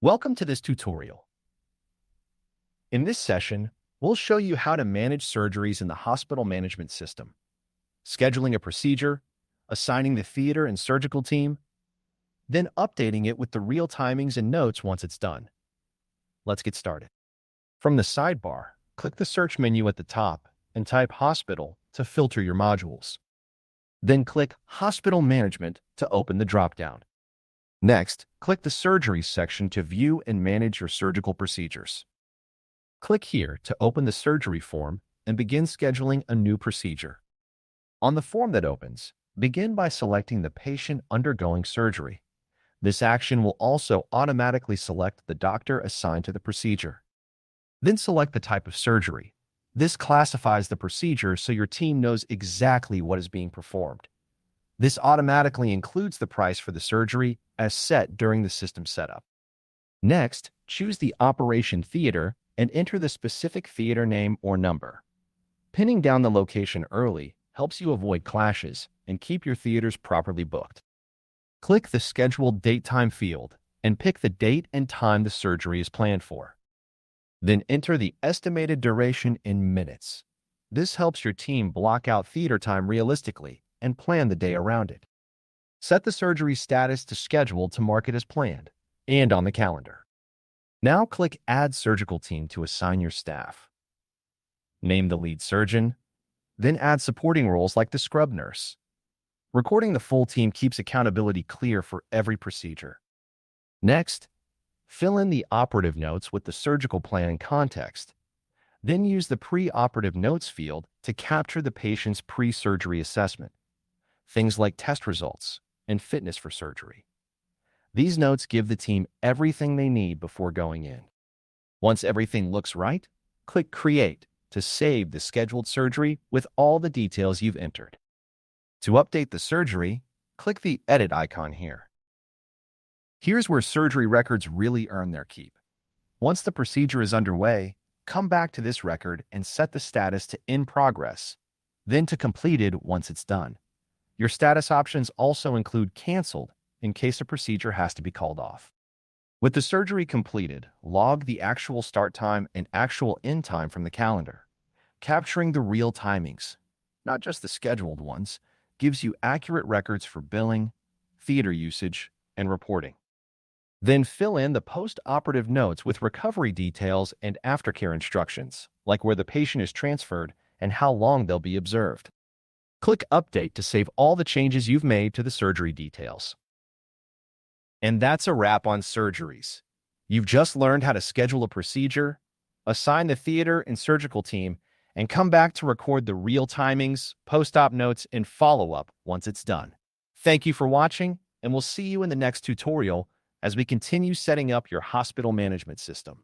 Welcome to this tutorial. In this session, we'll show you how to manage surgeries in the hospital management system, scheduling a procedure, assigning the theater and surgical team, then updating it with the real timings and notes once it's done. Let's get started. From the sidebar, click the search menu at the top and type Hospital to filter your modules. Then click Hospital Management to open the dropdown. Next, click the Surgeries section to view and manage your surgical procedures. Click here to open the surgery form and begin scheduling a new procedure. On the form that opens, begin by selecting the patient undergoing surgery. This action will also automatically select the doctor assigned to the procedure. Then select the type of surgery. This classifies the procedure so your team knows exactly what is being performed. This automatically includes the price for the surgery as set during the system setup. Next, choose the operation theater and enter the specific theater name or number. Pinning down the location early helps you avoid clashes and keep your theaters properly booked. Click the Scheduled Date Time field and pick the date and time the surgery is planned for. Then enter the estimated duration in minutes. This helps your team block out theater time realistically and plan the day around it. Set the surgery status to scheduled to mark it as planned and on the calendar. Now click Add Surgical Team to assign your staff. Name the lead surgeon, then add supporting roles like the scrub nurse. Recording the full team keeps accountability clear for every procedure. Next, fill in the operative notes with the surgical plan and context. Then use the pre-operative notes field to capture the patient's pre-surgery assessment, things like test results and fitness for surgery. These notes give the team everything they need before going in. Once everything looks right, click Create to save the scheduled surgery with all the details you've entered. To update the surgery, click the Edit icon here. Here's where surgery records really earn their keep. Once the procedure is underway, come back to this record and set the status to In Progress, then to Completed once it's done. Your status options also include Canceled in case a procedure has to be called off. With the surgery completed, log the actual start time and actual end time from the calendar. Capturing the real timings, not just the scheduled ones, gives you accurate records for billing, theater usage, and reporting. Then fill in the post-operative notes with recovery details and aftercare instructions, like where the patient is transferred and how long they'll be observed. Click Update to save all the changes you've made to the surgery details. And that's a wrap on surgeries. You've just learned how to schedule a procedure, assign the theater and surgical team, and come back to record the real timings, post-op notes, and follow-up once it's done. Thank you for watching, and we'll see you in the next tutorial as we continue setting up your hospital management system.